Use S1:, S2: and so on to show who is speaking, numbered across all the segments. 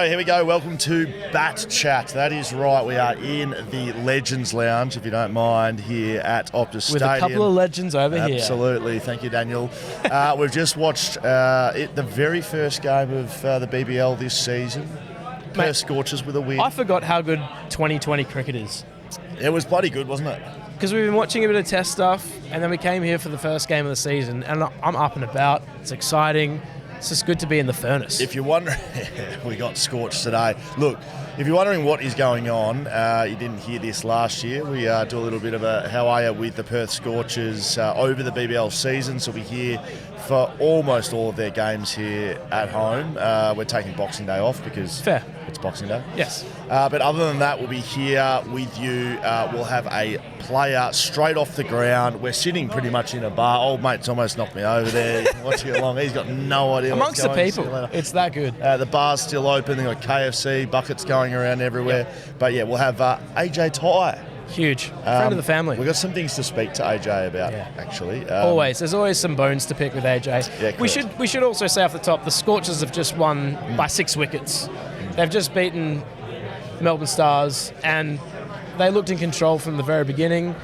S1: go, here we go. Welcome to BatChat. That is right. We are in the Legends Lounge, if you don't mind, here at Optus Stadium.
S2: With a couple of legends over here.
S1: Absolutely. Thank you, Daniel. We've just watched the very first game of the BBL this season. Perth Scorchers with a win.
S2: I forgot how good 2020 cricket is.
S1: It was bloody good, wasn't it?
S2: Because we've been watching a bit of test stuff, and then we came here for the first game of the season, and I'm up and about. It's exciting. It's just good to be in the furnace.
S1: If you're wondering, we got scorched today. Look, if you're wondering what is going on, you didn't hear this last year. We do a little bit of a how are you with the Perth Scorchers over the BBL season. So we're here for almost all of their games here at home. We're taking Boxing Day off because
S2: Fair.
S1: It's Boxing Day.
S2: Yes.
S1: But other than that, we'll be here with you. We'll have a player straight off the ground. We're sitting pretty much in a bar. Old mate's almost knocked me over there. Watching along. He's got no idea
S2: Amongst
S1: what's
S2: the
S1: going
S2: people. It's that good.
S1: The bar's still open. They've got KFC, buckets going around everywhere.
S2: Yep.
S1: But yeah, we'll have AJ Tye.
S2: Huge. Friend of the family.
S1: We've got some things to speak to AJ about, actually.
S2: Always. There's always some bones to pick with AJ.
S1: Yeah,
S2: we should also say off the top, the Scorchers have just won by 6 wickets. They've just beaten Melbourne Stars, and they looked in control from the very beginning.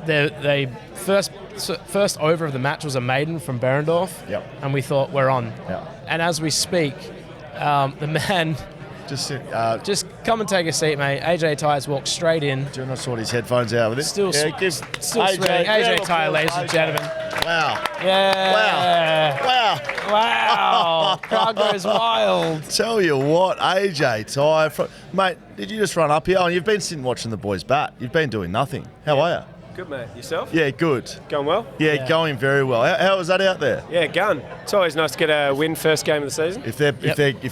S2: They first over of the match was a maiden from Berendorf, and we thought we're on.
S1: Yep.
S2: And as we speak, the man... Just come and take a seat, mate. AJ Tye has walked straight in.
S1: Do you not sort his headphones out with it?
S2: Still sweating. AJ Tye, ladies and gentlemen.
S1: Wow.
S2: Yeah.
S1: Wow.
S2: Crowd goes wild.
S1: Tell you what, AJ Tye. Mate, did you just run up here? Oh, you've been sitting watching the boys bat. You've been doing nothing. How are you?
S3: Good, mate. Yourself?
S1: Yeah, good.
S3: Going well?
S1: Yeah, going very well. How was that out there?
S3: Yeah, going. It's always nice to get a win first game of the season.
S1: If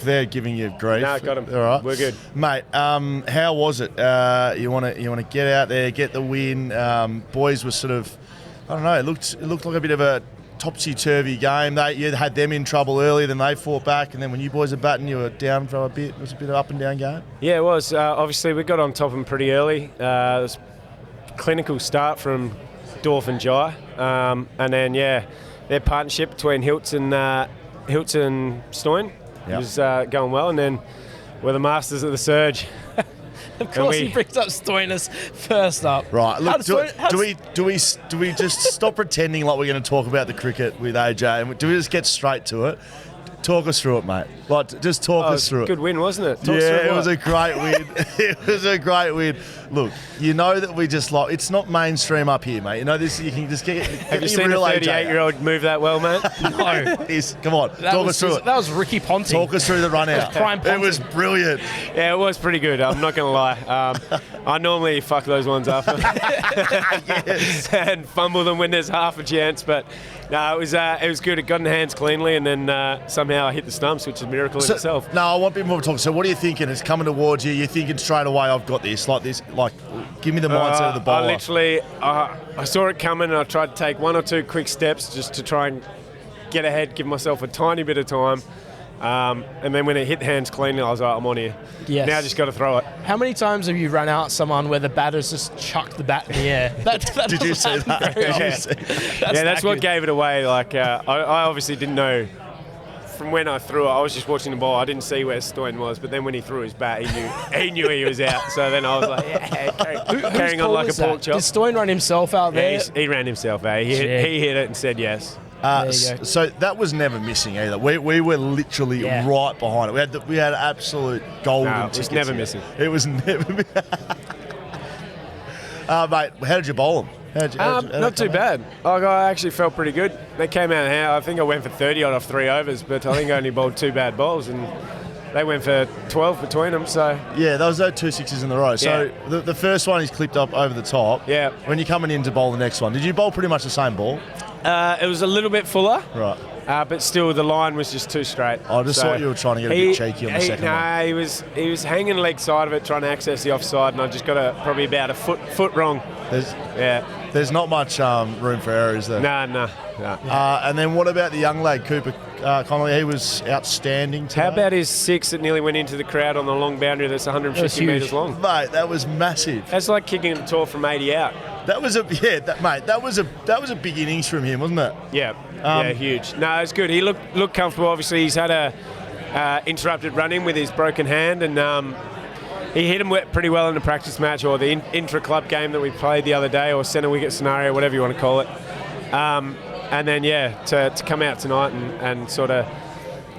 S1: they're giving you grief,
S3: no, got them.
S1: All right,
S3: we're good,
S1: mate. How was it? You want to get out there, get the win. Boys were sort of, I don't know. It looked like a bit of a topsy-turvy game. You had them in trouble earlier, then they fought back, and then when you boys are batting, you were down for a bit. It was a bit of an up and down game.
S3: Yeah, it was. Obviously, we got on top of them pretty early. It was clinical start from Dorf and Jai, and then their partnership between Hiltz and Stoin was going well, and then we're the masters of the surge.
S2: Of course, he brings up Stoinis first up.
S1: Right. Look, do we just stop pretending like we're going to talk about the cricket with AJ, and do we just get straight to it? Talk us through it, mate. Just talk us through it.
S3: Good win, wasn't it?
S1: It was a great win. It was a great win. Look, you know that we just it's not mainstream up here, mate. You know this. You can just get.
S3: Have you seen a 38-year-old move that well, mate?
S2: No.
S1: Come on, talk us through it.
S2: That was Ricky Ponting.
S1: Talk us through the run out. It was brilliant.
S3: Yeah, it was pretty good. I'm not going to lie. I normally fuck those ones up and fumble them when there's half a chance, but no, it was good. It got in the hands cleanly, and then somehow I hit the stumps, which is a miracle in itself.
S1: No, I want a bit more talk. So what are you thinking? It's coming towards you. You're thinking straight away, I've got this. Give me the mindset of the bowler.
S3: I saw it coming, and I tried to take one or two quick steps just to try and get ahead, give myself a tiny bit of time. And then when it hit hands cleanly, I was like, I'm on here.
S2: Yes.
S3: Now I just got to throw it.
S2: How many times have you run out someone where the batter's just chucked the bat in the air?
S1: Did you see that?
S3: That's what gave it away. I obviously didn't know from when I threw it. I was just watching the ball. I didn't see where Stoin was, but then when he threw his bat, he knew he was out. So then I was like, carrying on like a pork chop.
S2: Did Stoin run himself out there?
S3: He ran himself out. He hit it and said yes.
S1: So that was never missing either. We were literally right behind it. We had absolute golden tickets.
S3: It was never missing.
S1: It was never missing. Mate, how did you bowl them?
S3: Not too bad. I actually felt pretty good. They came out here. I think I went for 30 off 3 overs, but I think I only bowled 2 bad balls, and they went for 12 between them. So
S1: yeah, those are 2 sixes in a row. So the first one is clipped up over the top.
S3: Yeah.
S1: When you're coming in to bowl the next one, did you bowl pretty much the same ball?
S3: It was a little bit fuller.
S1: Right.
S3: But still, the line was just too straight.
S1: I just thought you were trying to get a bit cheeky on the second one.
S3: No, he was hanging leg side of it, trying to access the offside, and I just got probably about a foot wrong.
S1: There's not much room for error, is there?
S3: No.
S1: And then what about the young lad, Cooper Connolly? He was outstanding today.
S3: How about his 6 that nearly went into the crowd on the long boundary that's 150 metres long?
S1: Mate, that was massive.
S3: That's like kicking a tall from 80 out.
S1: That was that was a big innings from him, wasn't it?
S3: Yeah, huge. No, it's good. He looked comfortable. Obviously, he's had interrupted run-in with his broken hand, and he hit him pretty well in the practice match or the intra-club game that we played the other day, or centre wicket scenario, whatever you want to call it. And then, to come out tonight and sort of...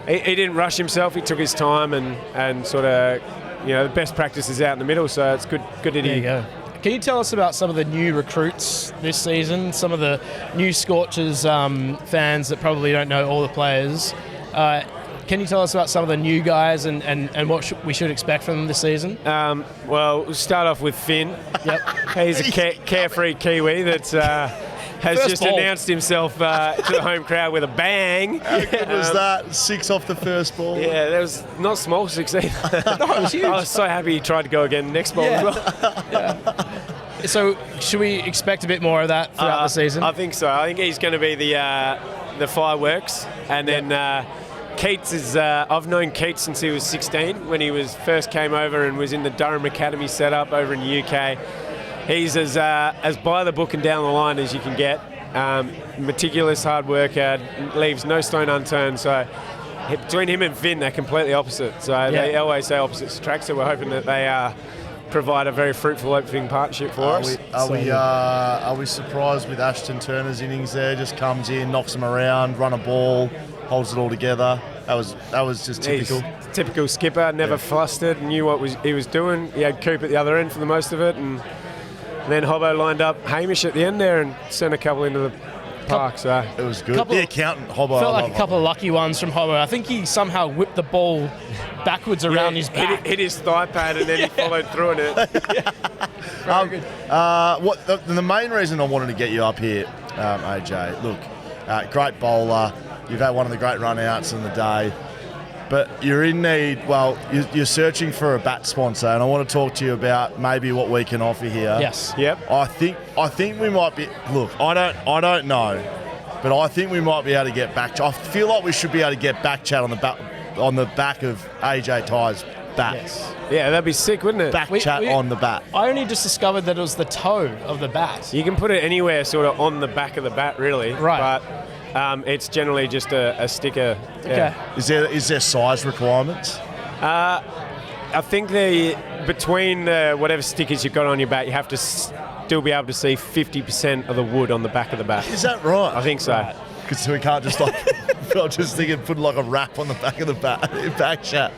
S3: He didn't rush himself. He took his time and sort of, the best practice is out in the middle, so it's good that
S2: There you go. Can you tell us about some of the new recruits this season, some of the new Scorchers fans that probably don't know all the players? Can you tell us about some of the new guys and what we should expect from them this season?
S3: Well, we'll start off with Finn.
S2: Yep.
S3: He's a carefree Kiwi that has
S2: First
S3: just
S2: ball.
S3: announced himself to the home crowd with a bang.
S1: How good was that? 6 off the first ball.
S3: Yeah, that was not small 6 either.
S2: No, it was huge.
S3: I was so happy he tried to go again next ball as well.
S2: So should we expect a bit more of that throughout the season?
S3: I think so. I think he's going to be the fireworks. And then Keats is... I've known Keats since he was 16, when he first came over and was in the Durham Academy setup over in the UK. He's as by the book and down the line as you can get. Meticulous, hard worker, leaves no stone unturned. So between him and Finn, they're completely opposite. So they always say opposites attract. So we're hoping that they provide a very fruitful opening partnership for us.
S1: Are we surprised with Ashton Turner's innings there? Just comes in, knocks him around, run a ball, holds it all together. That was just typical.
S3: He's typical skipper, never flustered, knew what he was doing. He had Coop at the other end for the most of it, and then Hobbo lined up Hamish at the end there and sent a couple into the park. So
S1: It was good. The accountant, Hobbo.
S2: Felt like a couple of lucky ones from Hobbo. I think he somehow whipped the ball backwards around his back.
S3: hit his thigh pad and then he followed through it.
S2: Very good.
S1: The main reason I wanted to get you up here, AJ, look, great bowler. You've had one of the great run-outs in the day. But you're in need, you're searching for a bat sponsor, and I want to talk to you about maybe what we can offer here.
S2: Yes.
S3: Yep.
S1: I think we might be, look, I don't know, but I think we might be able to get BackChat. I feel like we should be able to get BackChat on the back of AJ Tye's bat.
S2: Yes.
S3: Yeah, that'd be sick, wouldn't it?
S1: BackChat on the bat.
S2: I only just discovered that it was the toe of the bat.
S3: You can put it anywhere sort of on the back of the bat, really.
S2: Right.
S3: But it's generally just a sticker.
S2: Okay.
S1: Is there size requirements?
S3: I think between whatever stickers you've got on your bat, you have to still be able to see 50% of the wood on the back of the bat.
S1: Is that right?
S3: I think so.
S1: Because we can't just I'm just thinking putting like a wrap on the back of the bat. BackChat.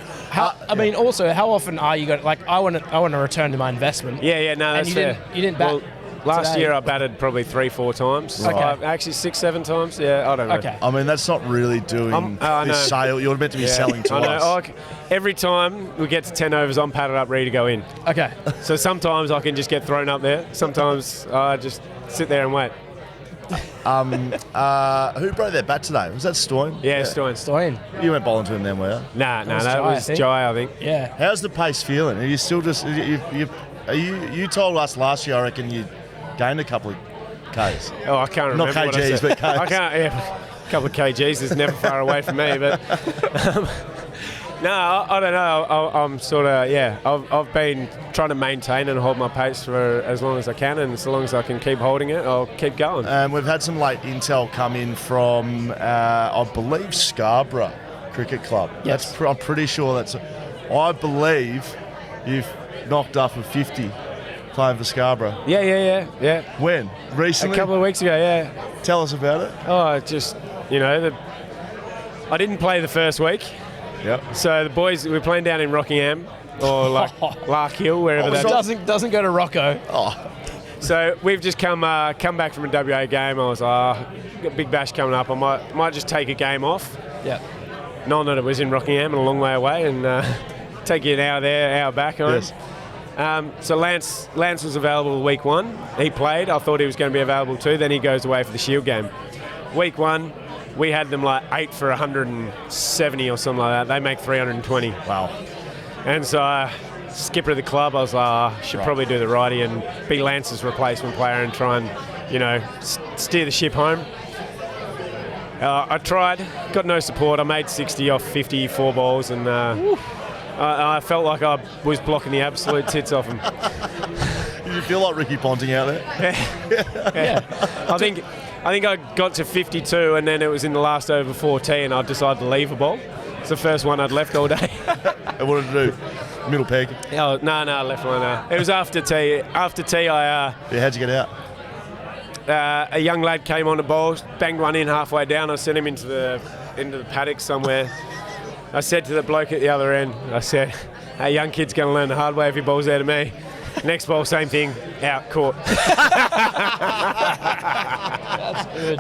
S2: Also, how often are you going? Like, I want to return to my investment.
S3: Yeah, no, that's
S2: and
S3: fair.
S2: You didn't bat.
S3: Well, last
S2: today.
S3: year I batted probably 3-4 times.
S2: Okay.
S3: Actually 6-7 times. Yeah, I don't know.
S2: Okay.
S1: I mean, that's not really doing this sale. You're meant to be selling to
S3: I know.
S1: us.
S3: Every time we get to 10 overs, I'm padded up, ready to go in.
S2: Okay.
S3: So sometimes I can just get thrown up there. Sometimes I just sit there and wait.
S1: Who broke their bat today? Was that Stoyan?
S3: Yeah, Stoyan.
S2: Stoyan.
S1: You went bowling to him then, were you?
S3: Nah,
S2: was
S3: that
S2: Jai,
S3: was
S2: I think.
S3: Jai, I think.
S2: Yeah.
S1: How's the pace feeling? Are you still just... You told us last year, I reckon you gained a couple of Ks.
S3: Oh, I can't remember.
S1: Not
S3: what I
S1: kgs,
S3: said.
S1: but Ks.
S3: I can't. Yeah, a couple of kgs is never far away from me, but no, I don't know. I'm sort of I've been trying to maintain and hold my pace for as long as I can, and so long as I can keep holding it, I'll keep going.
S1: We've had some late intel come in from, I believe, Scarborough Cricket Club.
S2: Yes.
S1: I'm pretty sure I believe you've knocked up a 50 playing for Scarborough.
S3: Yeah.
S1: When? Recently?
S3: A couple of weeks ago, yeah.
S1: Tell us about it.
S3: Oh, just, I didn't play the first week.
S1: Yep.
S3: So the boys, we were playing down in Rockingham, or like Lark Hill, wherever that
S2: Doesn't go to Rocco.
S1: Oh,
S3: So we've just come back from a WA game. I was got a big bash coming up. I might just take a game off.
S2: Yeah.
S3: Knowing that it was in Rockingham and a long way away, and take you an hour there, hour back home.
S1: yes.
S3: So Lance was available week 1. He played. I thought he was going to be available too. Then he goes away for the Shield game. Week 1, we had them like 8 for 170 or something like that. They make 320.
S1: Wow.
S3: And so skipper of the club, I was like, I should probably do the righty and be Lance's replacement player and try and, steer the ship home. I tried, got no support. I made 60 off 54 balls, and I felt like I was blocking the absolute tits off him.
S1: Did you feel like Ricky Ponting out there?
S2: Yeah.
S3: I think I got to 52, and then it was in the last over 14, and I decided to leave a ball. It's the first one I'd left all day.
S1: And what did it do? Middle peg.
S3: Oh, no, I left one. It was after tea. After tea,
S1: Yeah, how'd you get out?
S3: a young lad came on the ball, banged one in halfway down. I sent him into the paddock somewhere. I said to the bloke at the other end, I said, "Hey, young kid's going to learn the hard way if he balls out of me." Next ball, same thing, out, caught.
S2: That's good.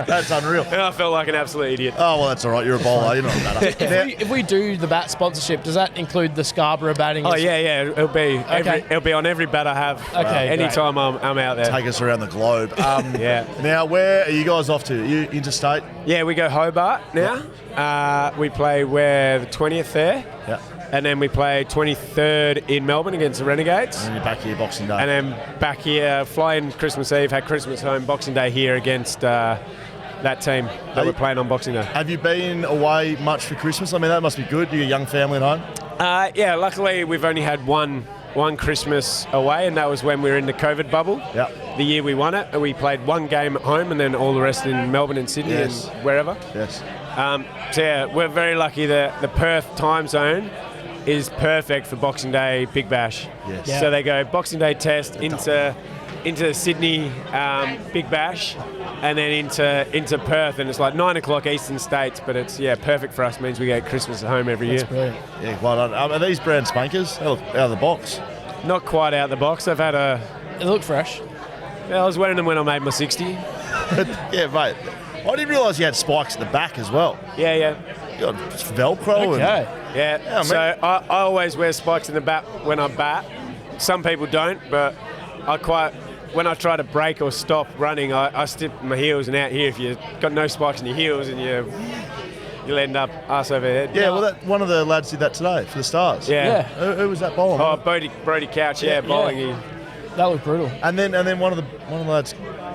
S1: That's unreal.
S3: And I felt like an absolute idiot.
S1: Oh, well, that's all right. You're a bowler. You're not a batter.
S2: If we do the bat sponsorship, does that include the Scarborough batting?
S3: Oh, yeah. It'll be it'll be on every bat I have.
S2: Okay,
S3: anytime I'm out there.
S1: Take us around the globe.
S3: Yeah.
S1: Now, where are you guys off to? Are you interstate?
S3: Yeah, we go Hobart now. We play the 20th there.
S1: Yeah.
S3: And then we play 23rd in Melbourne against the Renegades.
S1: And you're back here Boxing Day.
S3: And then back here, fly in Christmas Eve, had Christmas home, Boxing Day here against that team that we're playing on Boxing Day.
S1: Have you been away much for Christmas? I mean, that must be good. You got a young family at home?
S3: Yeah, luckily we've only had one Christmas away, and that was when we were in the COVID bubble.
S1: Yeah.
S3: The year we won it, and we played one game at home, and then all the rest in Melbourne and Sydney and wherever.
S1: Yes.
S3: So yeah, we're very lucky that the Perth time zone is perfect for Boxing Day Big Bash.
S1: Yes.
S2: Yeah.
S3: So they go Boxing Day test into Sydney Big Bash, and then into Perth, and it's like 9 o'clock Eastern States, but it's perfect for us. Means we get Christmas at home every year.
S2: That's brilliant.
S1: Yeah, well done. Are these brand spankers? They look out of the box.
S3: Not quite out of the box. I've had
S2: They look fresh.
S3: I was wearing them when I made my 60.
S1: Yeah, mate. I didn't realise you had spikes at the back as well.
S3: Yeah.
S1: You got Velcro.
S2: Okay.
S3: Yeah. So I always wear spikes in the bat when I bat. Some people don't, but when I try to break or stop running, I stick my heels, and out here, if you've got no spikes in your heels, and you'll end up arse over head.
S1: Yeah, well, one of the lads did that today for the Stars.
S3: Yeah.
S1: Who was that bowling?
S3: Oh, Brody Couch, bowling.
S2: Yeah. That was brutal.
S1: And then one of the lads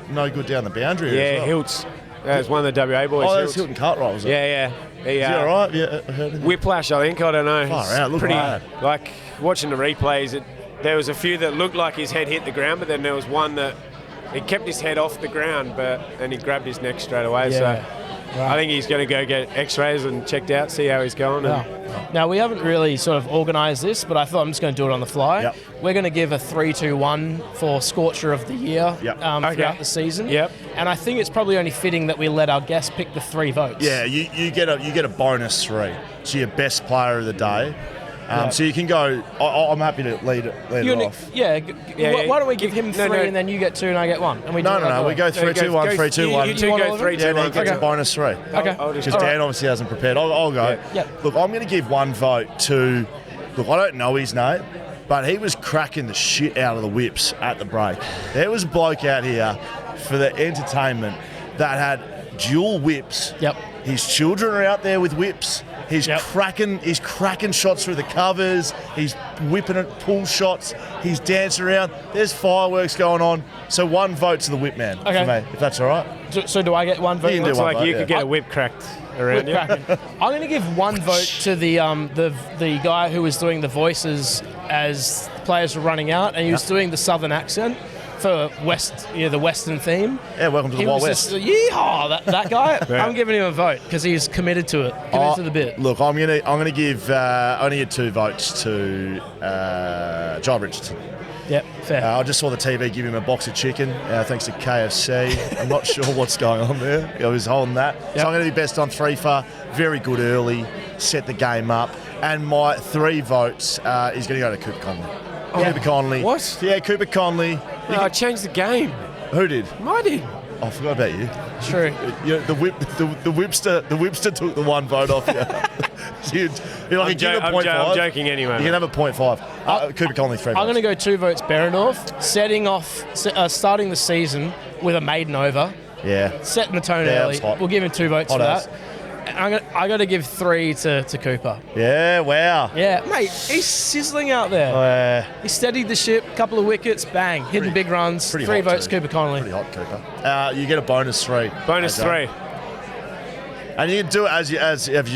S1: no good down the boundary.
S3: Yeah,
S1: as well.
S3: Hiltz. That was one of the WA boys.
S1: Oh, that was Hilton Cartwright, was it?
S3: Yeah.
S1: Is he all right? Yeah, I heard him.
S3: Whiplash, I think. I don't know.
S1: Far out, look
S3: pretty
S1: bad.
S3: like watching the replays. There was a few that looked like his head hit the ground, but then there was one that he kept his head off the ground, and he grabbed his neck straight away.
S2: Yeah.
S3: So I think he's going to go get X-rays and checked out, see how he's going.
S2: Now, we haven't really sort of organised this, but I thought I'm just going to do it on the fly.
S1: Yep.
S2: We're going to give a 3-2-1 for Scorcher of the Year
S3: Okay.
S2: throughout the season.
S3: Yep.
S2: And I think it's probably only fitting that we let our guests pick the 3 votes.
S1: Yeah, you get a bonus 3. So your best player of the day. So you can go. I'm happy to lead it off.
S2: Yeah. Why don't we give him 3 and then you get 2 and I get 1? And we
S1: No. We go 3-2-1, 3-2-1.
S3: You two go 3-2-1.
S1: Yeah, then he gets a bonus 3.
S2: Okay.
S1: Because Dan obviously hasn't prepared. I'll go.
S2: Yeah.
S1: Look, I'm going to give 1 vote to. Look, I don't know his name, but he was cracking the shit out of the whips at the break. There was a bloke out here for the entertainment that had dual whips.
S2: Yep.
S1: His children are out there with whips. He's cracking shots through the covers. He's whipping it, pull shots. He's dancing around. There's fireworks going on. So 1 vote to the whip man for me, if that's all right.
S2: So do I get 1 vote?
S1: You can do
S3: Looks
S1: one
S3: like
S1: vote,
S3: you could get a whip cracked around you.
S2: I'm going to give 1 vote to the guy who was doing the voices as players were running out, and he was doing the southern accent for the Western theme.
S1: Yeah, welcome to the
S2: He
S1: Wild
S2: was
S1: West.
S2: just, yeehaw, that guy. I'm giving him a vote because he's committed to it, committed to the bit.
S1: Look, I'm gonna give only 2 votes to John Richardson.
S2: Yep, fair.
S1: I just saw the TV give him a box of chicken, thanks to KFC. I'm not sure what's going on there. I was holding that.
S2: Yep.
S1: So I'm going to be best on 3 for very good early, set the game up. And my 3 votes is going to go to Cooper Conley. Cooper Conley.
S3: What?
S1: Yeah, Cooper Conley.
S3: No, I changed the game.
S1: Who did?
S3: I did.
S1: Oh, I forgot about you.
S2: True.
S1: The whipster took the 1 vote off you. You're like, give a 0.5.
S3: I'm joking anyway.
S1: You can have a 0.5. Cooper Conley, 3 votes.
S2: I'm going to go 2 votes Behrendorff, starting the season with a maiden over,
S1: Yeah.
S2: setting the tone
S1: Yeah,
S2: early.
S1: it's hot.
S2: We'll give him 2 votes
S1: Hot
S2: for
S1: ass.
S2: that. I got to give 3 to Cooper.
S1: Yeah, wow.
S2: Yeah, mate, he's sizzling out there. He steadied the ship, couple of wickets, bang, hitting big runs. 3
S1: hot
S2: votes,
S1: too.
S2: Cooper Conley.
S1: Pretty hot, Cooper. You get a bonus 3.
S3: Bonus 3.
S1: And you can do it as you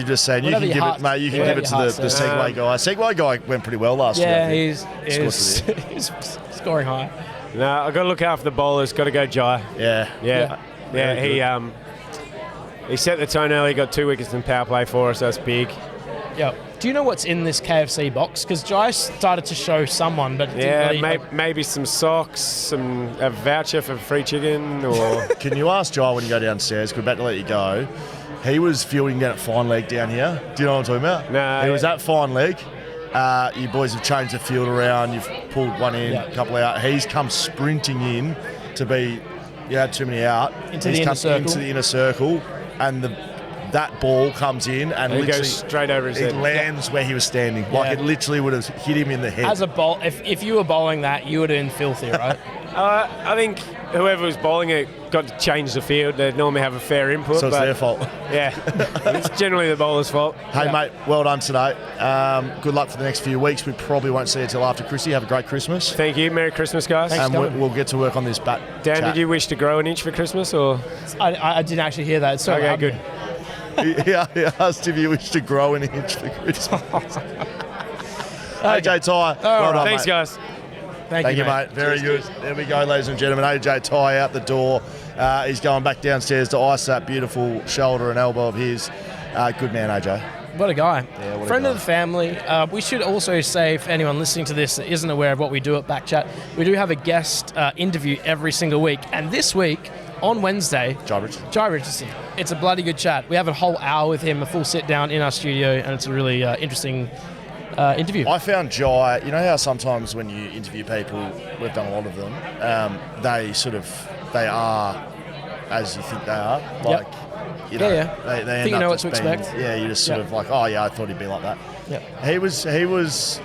S1: just said. You
S2: Whatever
S1: can
S2: your
S1: give
S2: heart-
S1: it, mate. You can
S2: whatever
S1: give it to
S2: your
S1: the
S2: heart says.
S1: Segway guy. Segway guy went pretty well last year.
S2: Yeah,
S1: I think.
S2: he's scoring high.
S3: No, I've got to look after the bowlers. Got to go Jai.
S1: Yeah.
S3: Yeah.
S1: Very
S3: He he set the tone early, got 2 wickets in power play for us. That's big.
S2: Yeah. Do you know what's in this KFC box? Because Jai started to show someone, but didn't really...
S3: maybe some socks, a voucher for free chicken, or...
S1: Can you ask Jai when you go downstairs? We're about to let you go. He was fielding down at fine leg down here. Do you know what I'm talking about?
S3: No.
S1: He was at fine leg. You boys have changed the field around. You've pulled one in, a couple out. He's come sprinting in to be... You had too many out.
S2: Into the
S1: inner circle, and that ball comes in and
S3: he
S1: literally
S3: goes straight over his
S1: it
S3: head.
S1: lands where he was standing. Like it literally would have hit him in the head.
S2: As a bowl, if you were bowling that, you would have been filthy, right?
S3: I think whoever was bowling it got to change the field. They normally have a fair input.
S1: So it's their fault.
S3: Yeah, it's generally the bowler's fault.
S1: Hey, mate, well done today. Good luck for the next few weeks. We probably won't see you till after Chrissy. Have a great Christmas.
S3: Thank you. Merry Christmas, guys.
S1: And we'll get to work on this bat.
S3: Dan,
S1: chat.
S3: did you wish to grow an inch for Christmas, or?
S2: I didn't actually hear that. So
S3: okay, good.
S1: He asked if you wish to grow an inch for Christmas. AJ Tye. Well done,
S3: thanks,
S1: mate.
S3: guys.
S2: Thank you,
S1: mate. Very good. There we go, ladies and gentlemen. AJ Tye out the door. He's going back downstairs to ice that beautiful shoulder and elbow of his. Good man, AJ.
S2: What a guy.
S1: Yeah, what a
S2: Friend
S1: guy.
S2: of the family. We should also say, for anyone listening to this that isn't aware of what we do at BackChat, we do have a guest interview every single week. And this week, on Wednesday,
S1: Jai
S2: Richardson. It's a bloody good chat. We have a whole hour with him, a full sit down in our studio, and it's a really interesting interview.
S1: I found Jai, you know how sometimes when you interview people, we've done a lot of them, they are as you think they are. Like, you know, they
S2: think you know what to
S1: being,
S2: expect.
S1: Yeah, you just sort of like, oh yeah, I thought he'd be like that.
S2: Yeah.
S1: He was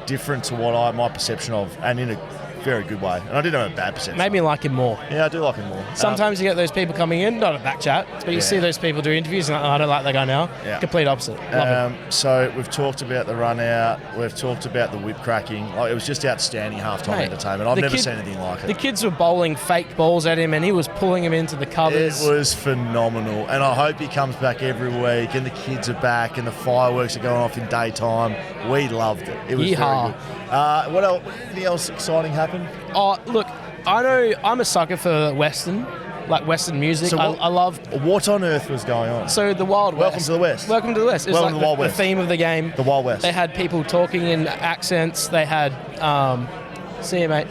S1: different to what my perception of, and in a very good way. And I didn't have a bad perception.
S2: Made me like him more.
S1: Yeah, I do like him more.
S2: Sometimes you get those people coming in, not at BackChat, but you see those people do interviews and I don't like that guy now.
S1: Yeah.
S2: Complete opposite. Love him.
S1: So we've talked about the run out. We've talked about the whip cracking. Like, it was just outstanding halftime entertainment. I've never seen anything like it.
S2: The kids were bowling fake balls at him and he was pulling him into the covers.
S1: It was phenomenal. And I hope he comes back every week and the kids are back and the fireworks are going off in daytime. We loved it. It was very good. What else? Anything else exciting happened?
S2: Oh, look, I know I'm a sucker for Western music.
S1: So
S2: I love.
S1: What on earth was going on?
S2: So the Wild West.
S1: Welcome to the West.
S2: Welcome to the West. It's
S1: Welcome
S2: like
S1: to the Wild West.
S2: The theme of the game.
S1: The Wild West.
S2: They had people talking in accents. They had, see you, mate.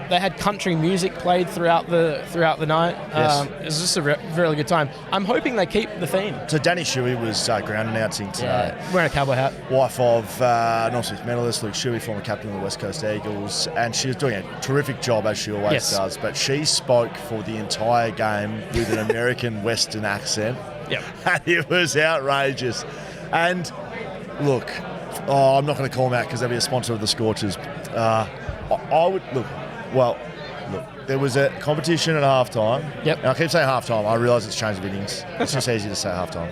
S2: They had country music played throughout the night.
S1: Yes.
S2: It was just a really good time. I'm hoping they keep the theme.
S1: So Danny Shuey was ground announcing today.
S2: Yeah, wearing a cowboy hat.
S1: Wife of North medalist Luke Shuey, former captain of the West Coast Eagles, and she was doing a terrific job as she always does. But she spoke for the entire game with an American Western accent.
S2: Yep.
S1: And it was outrageous. And look, I'm not going to call them out because they'll be a sponsor of the Scorchers. I would look. Well, look, there was a competition at halftime.
S2: Yep.
S1: And I keep saying halftime. I realise it's change of innings. It's just easy to say halftime.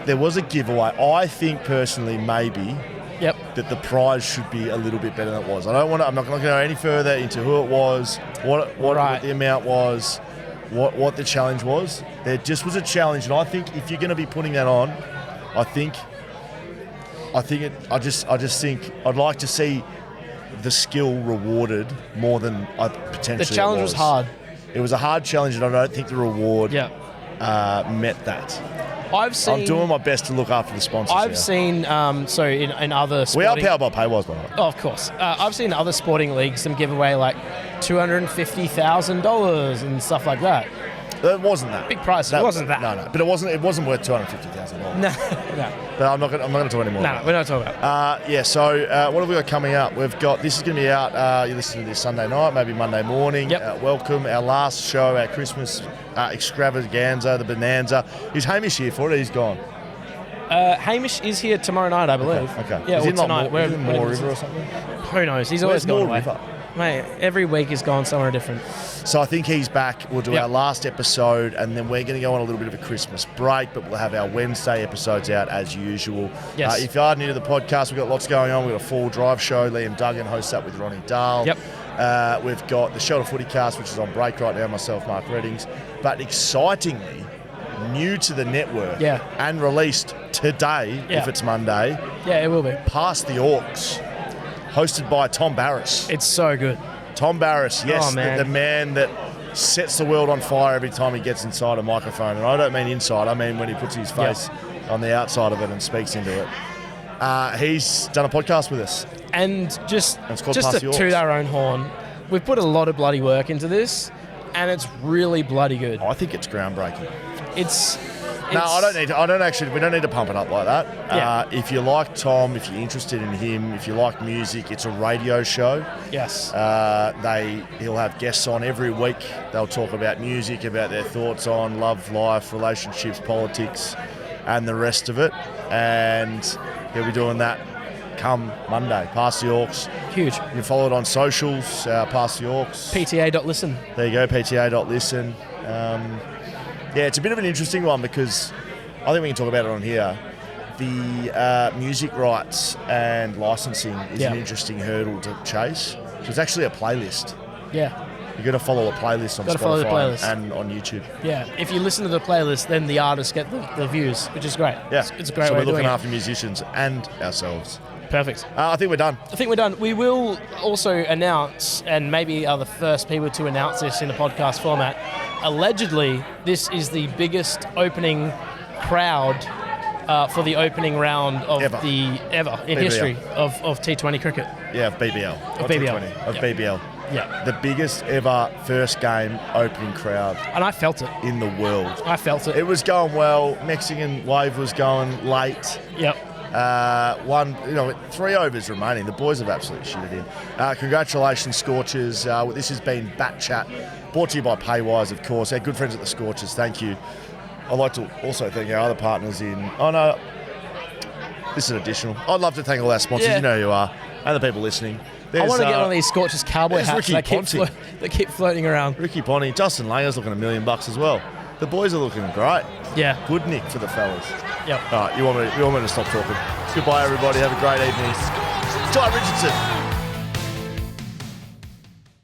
S1: There was a giveaway. I think personally, maybe, that the prize should be a little bit better than it was. I'm not going to go any further into who it was, what the amount was, what the challenge was. There just was a challenge, and I think if you're going to be putting that on, I just think I'd like to see the skill rewarded more than I potentially.
S2: The challenge was hard.
S1: It was a hard challenge, and I don't think the reward met that. I'm doing my best to look after the sponsors.
S2: I've seen in other sporting...
S1: We are powered by paywalls, by the way.
S2: Oh, of course. I've seen other sporting leagues them give away like $250,000 and stuff like that.
S1: It wasn't that
S2: big price. It wasn't that.
S1: No, but it wasn't worth $250,000.
S2: No.
S1: But I'm not going to talk anymore.
S2: No, we're not talking about.
S1: So what have we got coming up? We've got, this is going to be out. You listen to this Sunday night, maybe Monday morning.
S2: Yep.
S1: Welcome, our last show, our Christmas extravaganza, the Bonanza. Is Hamish here for it? He's gone.
S2: Hamish is here tomorrow night, I believe.
S1: Okay.
S2: Yeah,
S1: is
S2: or
S1: it
S2: tonight.
S1: Is it Moore River or something?
S2: Who knows? He's always gone away.
S1: River?
S2: Mate, every week he's gone somewhere different.
S1: So I think he's back. We'll do our last episode, and then we're going to go on a little bit of a Christmas break, but we'll have our Wednesday episodes out as usual.
S2: Yes.
S1: If you are new to the podcast, we've got lots going on. We've got a full drive show. Liam Duggan hosts that with Ronnie Dahl.
S2: Yep.
S1: We've got the Shelter Footy Cast, which is on break right now, myself, Mark Reddings. But excitingly, new to the network and released today, if it's Monday.
S2: Yeah, it will be.
S1: Past the Orcs, hosted by Tom Barris.
S2: It's so good.
S1: Tom Barris, yes,
S2: oh, man.
S1: The man that sets the world on fire every time he gets inside a microphone. And I don't mean inside, I mean when he puts his face on the outside of it and speaks into it. He's done a podcast with us.
S2: And just
S1: Past
S2: to
S1: the
S2: toot
S1: Orcs.
S2: our own horn, we've put a lot of bloody work into this, and it's really bloody good.
S1: I think it's groundbreaking.
S2: No,
S1: We don't need to pump it up like that.
S2: Yeah.
S1: If you like Tom, if you're interested in him, if you like music, it's a radio show.
S2: Yes.
S1: He'll have guests on every week. They'll talk about music, about their thoughts on love, life, relationships, politics, and the rest of it. And he'll be doing that come Monday. Past the Orcs.
S2: Huge.
S1: You can follow it on socials. Past the Orcs.
S2: PTA.listen.
S1: There you go. PTA.listen. Yeah, it's a bit of an interesting one because I think we can talk about it on here. The music rights and licensing is an interesting hurdle to chase. So it's actually a playlist.
S2: Yeah.
S1: You've got to follow a playlist on Spotify and on YouTube.
S2: Yeah. If you listen to the playlist, then the artists get the views, which is great.
S1: Yeah.
S2: It's a great
S1: so
S2: way
S1: we're
S2: of doing
S1: looking
S2: it.
S1: after musicians and ourselves.
S2: Perfect.
S1: I think we're done.
S2: We will also announce, and maybe are the first people to announce this in a podcast format, allegedly this is the biggest opening crowd for the opening round of ever in
S1: BBL.
S2: history of T20 cricket.
S1: Yeah, of BBL.
S2: Of BBL.
S1: T20, of BBL.
S2: Yeah.
S1: The biggest ever first game opening crowd
S2: And I felt it.
S1: in the world.
S2: I felt it.
S1: It was going well. Mexican wave was going late.
S2: Yep.
S1: 3 overs remaining. The boys have absolutely shit it in. Congratulations, Scorchers. This has been BatChat, brought to you by Paywise, of course. Our good friends at the Scorchers, thank you. I'd like to also thank our other partners in... Oh, no. This is additional. I'd love to thank all our sponsors.
S2: Yeah.
S1: You know who you are. And the people listening.
S2: I want to get one of these Scorchers cowboy
S1: there's
S2: hats
S1: Ricky
S2: that keep floating around.
S1: Ricky Ponty. Justin Langer's looking $1 million as well. The boys are looking great.
S2: Yeah.
S1: Good nick for the fellas.
S2: Yep.
S1: All right, you want me to stop talking? Goodbye, everybody. Have a great evening. Tye Richardson.